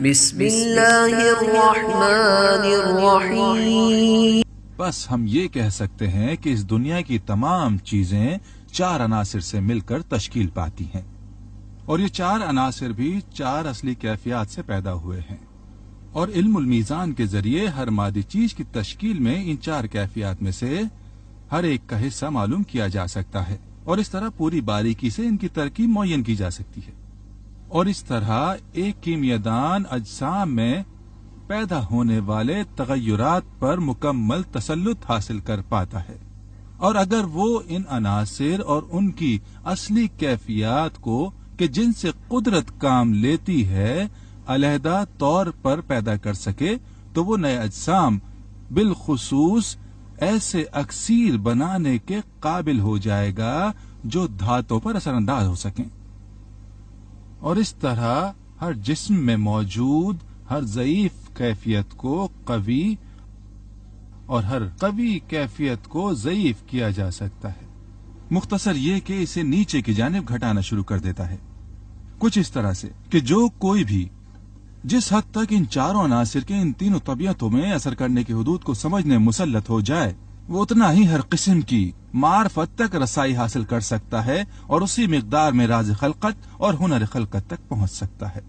بسم اللہ الرحمن الرحیم۔ بس ہم یہ کہہ سکتے ہیں کہ اس دنیا کی تمام چیزیں 4 عناصر سے مل کر تشکیل پاتی ہیں، اور یہ 4 عناصر بھی 4 اصلی کیفیات سے پیدا ہوئے ہیں، اور علم المیزان کے ذریعے ہر مادی چیز کی تشکیل میں ان 4 کیفیات میں سے ہر ایک کا حصہ معلوم کیا جا سکتا ہے، اور اس طرح پوری باریکی سے ان کی ترکیب معین کی جا سکتی ہے، اور اس طرح ایک کیمیاءدان اجسام میں پیدا ہونے والے تغیرات پر مکمل تسلط حاصل کر پاتا ہے، اور اگر وہ ان عناصر اور ان کی اصلی کیفیات کو کہ جن سے قدرت کام لیتی ہے علیحدہ طور پر پیدا کر سکے تو وہ نئے اجسام بالخصوص ایسے اکسیر بنانے کے قابل ہو جائے گا جو دھاتوں پر اثر انداز ہو سکیں، اور اس طرح ہر جسم میں موجود ہر ضعیف کیفیت کو قوی اور ہر قوی کیفیت کو ضعیف کیا جا سکتا ہے۔ مختصر یہ کہ اسے نیچے کی جانب گھٹانا شروع کر دیتا ہے، کچھ اس طرح سے کہ جو کوئی بھی جس حد تک ان 4 عناصر کے ان تینوں طبیعتوں میں اثر کرنے کی حدود کو سمجھنے مسلط ہو جائے وہ اتنا ہی ہر قسم کی معرفت تک رسائی حاصل کر سکتا ہے اور اسی مقدار میں راز خلقت اور ہنر خلقت تک پہنچ سکتا ہے۔